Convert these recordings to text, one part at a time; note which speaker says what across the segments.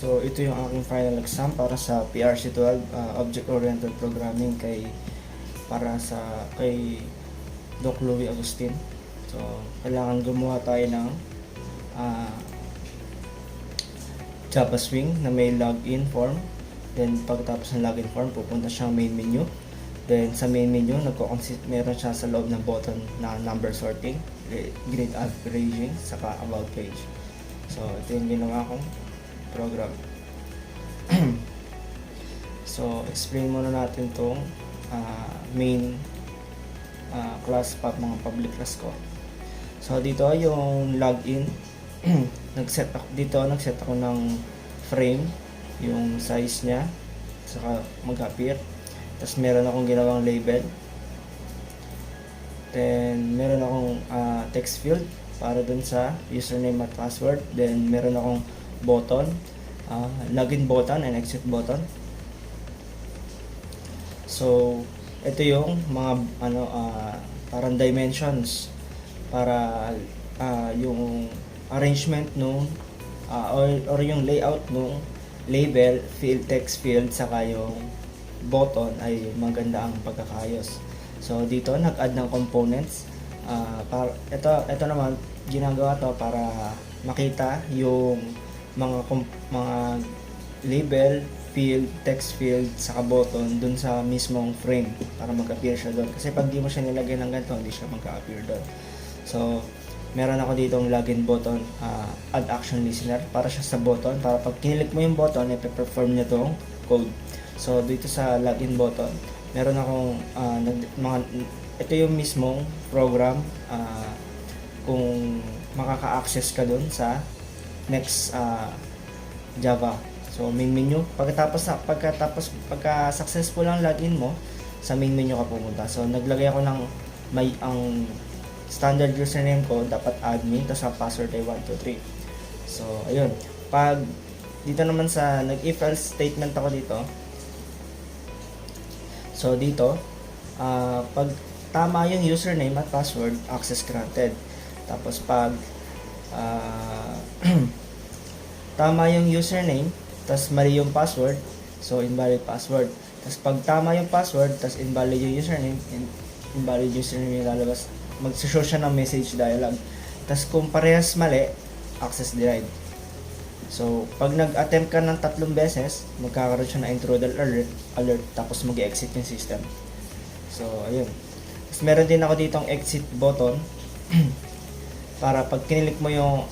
Speaker 1: So, ito yung aking final exam para sa PRC12, Object-Oriented Programming kay Doc Louie Agustin. So, kailangan gumawa tayo ng uh, Java Swing na may login form. Then, pagkatapos ng login form, pupunta siyang main menu. Then, sa main menu, meron siya sa loob ng button na number sorting, grade averaging, saka about page. So, ito yung ginawa kong program. So, explain muna natin tong main class, mga public class ko. So, dito yung login. nagset ako ng frame, yung size niya, saka mag-appear. Tapos meron akong ginawang label. Then meron akong text field para dun sa username at password. Then meron akong button, login button and exit button. So ito yung mga parang dimensions para yung arrangement nung or yung layout nung label, field, text field, saka yung button ay maganda ang pagkakayos. So dito nag-add ng components. Ito naman ginagawa to para makita yung mga label, field, text field, saka button dun sa mismong frame para mag-appear siya doon. Kasi pag di mo siya nilagay ng ganito, hindi siya mag-appear doon. So meron ako dito ang login button, add action listener para siya sa button, para pag kinilik mo yung button, ipe-perform niya tong code. So dito sa login button, meron akong ito yung mismong program kung makaka-access ka dun sa next Java. So main menu, pagka successful ang login mo, sa main menu ka pumunta. So naglagay ako ng ang standard username ko, dapat admin, tapos ang password ay 123. So ayun, pag dito naman sa nag-if else statement ako dito. So dito, pag tama yung username at password, access granted. Tapos pag tama yung username, tapos mali yung password, so invalid password. Tapos pag tama yung password, tapos invalid yung username, invalid username yung lalabas. Mag-show siya ng message dialog. Tapos kung parehas mali, access denied. So, pag nag-attempt ka ng 3 beses, magkakaroon siya ng intruder alert, tapos mag-exit yung system. So, ayun. Tapos meron din ako ditong exit button para pag kinilik mo yung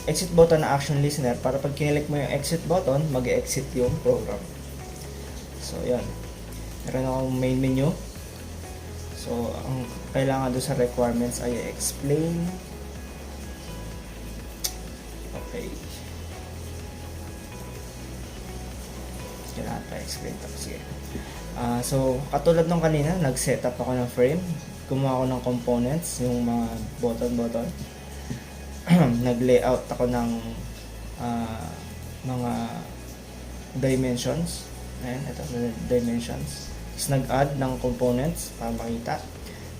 Speaker 1: exit button na action listener, para pag kinilik mo yung exit button, mag-exit yung program. So, ayun. Meron akong main menu. So, ang kailangan doon sa requirements ay explain. Okay. Kailangan pa explain ito. Sige. So, katulad nung kanina, nag-setup ako ng frame. Gumawa ako ng components, yung mga button. Nag-layout ako ng mga dimensions. Ayan, ito, dimensions. Tapos nag-add ng components para makita.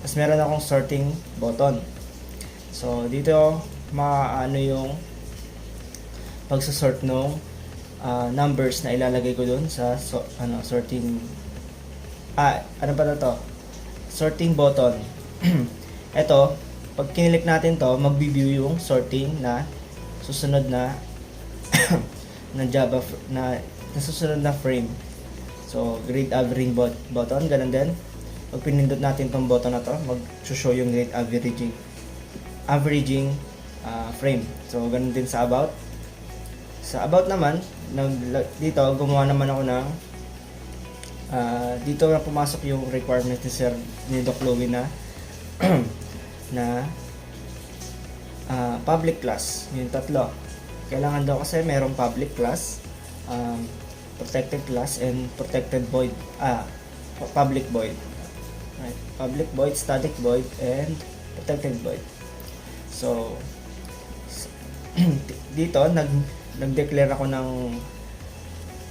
Speaker 1: Tapos meron akong sorting button. So dito maano yung pagsosort ng numbers na ilalagay ko doon sa sorting ano ba to? Sorting button. Ito, pag kinilik natin to, magbi-view yung sorting na susunod na na Java na susunod na frame. So, grade averaging button, ganun din. Pag pinindot natin tong button na to, mag-show yung grade averaging frame. So, ganun din sa about. Sa about naman, dito, gumawa naman ako ng dito na pumasok yung requirement ni Doc Louie na na public class. Yung tatlo. Kailangan daw kasi merong public class, protected class, and protected void, public void. Right? Public void, static void, and protected void. So, dito, nag-declare ako ng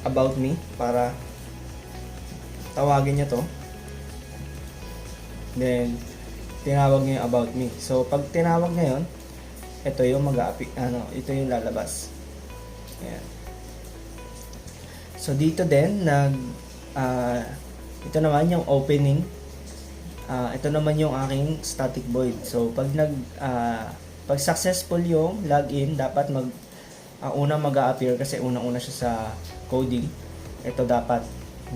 Speaker 1: about me para tawagin niya to. Then, tinawag niya yung about me. So, pag tinawag niya yun, ito yung ito yung lalabas. Ayan. So dito din ito naman yung opening. Ito naman yung aking static void. So pag successful yung login, dapat una mag-a-appear kasi unang-una siya sa coding. Ito dapat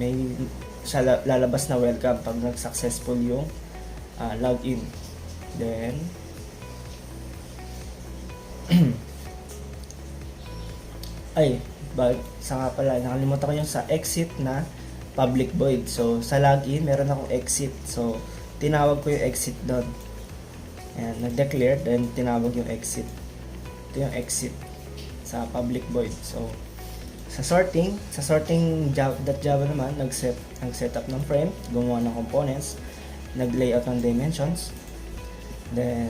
Speaker 1: may siya lalabas na welcome pag nag-successful yung login. Then saka pala nakalimutan ko yung sa exit na public void. So sa login meron akong exit. So tinawag ko yung exit doon. Ayan, nag-declare then tinawag yung exit. Ito yung exit sa public void. So sa sorting Java naman, nag-set up ng frame, gumawa ng components, nag-layout ng dimensions. Then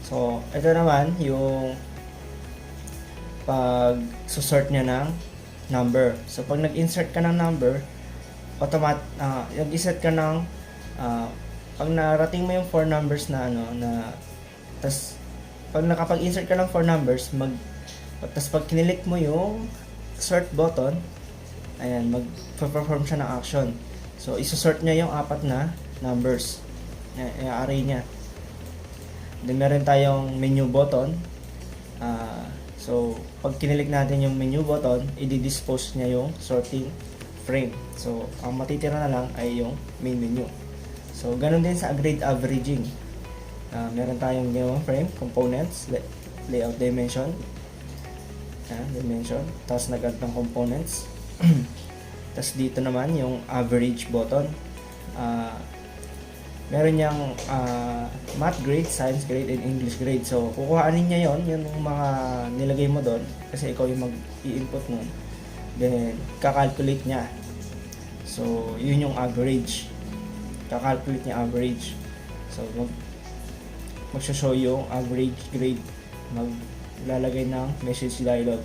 Speaker 1: so ito naman yung pag sort niya ng number. So pag nag-insert ka ng number, nag-insert ka ng pag narating mo yung 4 numbers na tas pag nakapag-insert ka ng 4 numbers, tas pag kinilik mo yung sort button, ayan, mag-perform siya ng action. So isusort niya yung 4 na numbers, array niya. Then meron tayong menu button. So pag kinilik natin yung menu button, i-dispose niya yung sorting frame. So ang matitira na lang ay yung main menu. So ganun din sa grade averaging. Meron tayong ginawang frame, components, layout dimension, tapos nag-add ng components. Tapos dito naman yung average button. Meron niyang math grade, science grade, and English grade. So kukuhaanin niya yung mga nilagay mo doon kasi ikaw yung mag-i-input nun. Then kakalculate niya. So yun yung average. Kakalculate niya average. So magsho-show yung average grade. Maglalagay ng message dialog.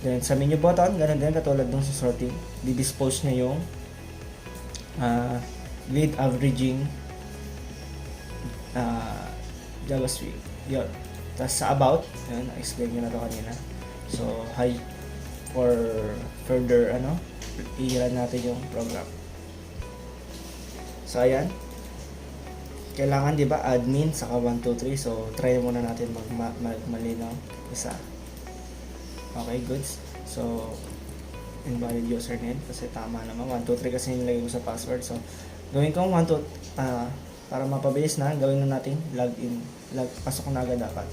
Speaker 1: Then sa menu button, ganun din katulad ng sa sorting, di-dispose niya yung grade averaging JavaScript. Yun. Tapos sa about, yun, explain ko na to kanina. So for further i-run natin yung program. So ayan, kailangan 'di ba admin saka 1 2 3. So try muna natin magmalinaw isa. Okay, goods. So invalid username kasi tama naman 1 2 3 kasi nilagay ko sa password. So gawin ko 1 2 para mapabilis na, gawin na natin login. Pasok na agad dapat.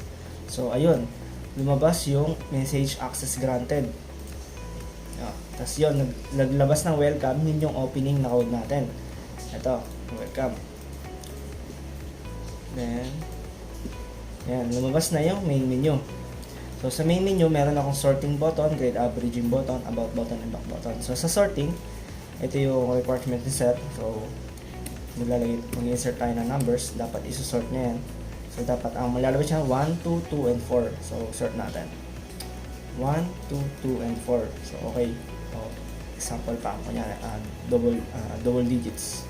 Speaker 1: So ayun, lumabas yung message access granted. Tapos yun, naglabas ng welcome, yun yung opening na code natin. Ito, welcome. Then, yan, lumabas na yung main menu. So, sa main menu, meron akong sorting button, grade averaging button, about button, and back button. So, sa sorting, ito yung requirement ni set. So, mag-insert tayo ng numbers. Dapat isusort niya yan. So, dapat ang malalabas siya 1, 2, 2, and 4. So, sort natin. 1, 2, 2, and 4. So, okay. So, example pa. Kunyari, double digits.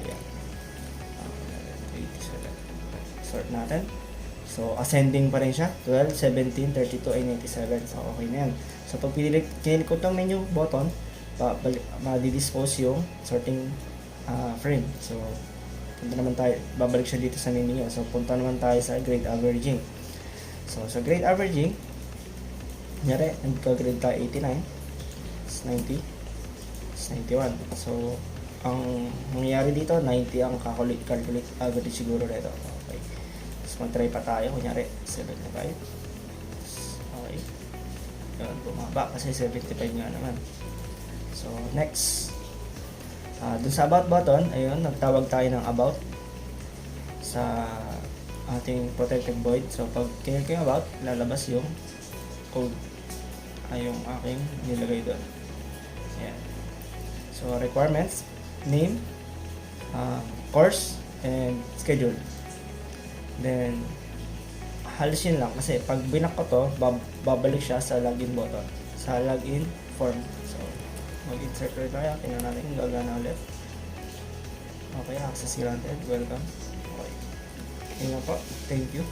Speaker 1: Yan. 87. Sort natin. So, ascending pa rin siya. 12, 17, 32, and 87. So, okay na yan. So, pag kinilik ko itong menu button, ma-dispose yung sorting frame. So, babalik siya dito sa main menu. So, punta naman tayo sa grade averaging. So, sa grade averaging, kunyari, nagka-grade tayo 89, 90, 91. So, ang mangyayari dito, 90 ang calculate average siguro nito. Okay. Tapos mag-try pa tayo, kunyari, 75. Okay. Yun, bumaba kasi 75 nga naman. So, next. Dun sa about button, ayun, nagtawag tayo ng about sa ating protected void. So, pag kinik yung about, lalabas yung code ay yung aking nilagay doon. Ayan. So, requirements, name, course, and schedule. Then, halos yun lang kasi pag binak ko to, babalik siya sa login button, sa login form. So, mag-insert ulit tayo. Tingnan natin kung gagana ulit. Okay, access granted. Welcome. Okay. Yun lang po. Thank you.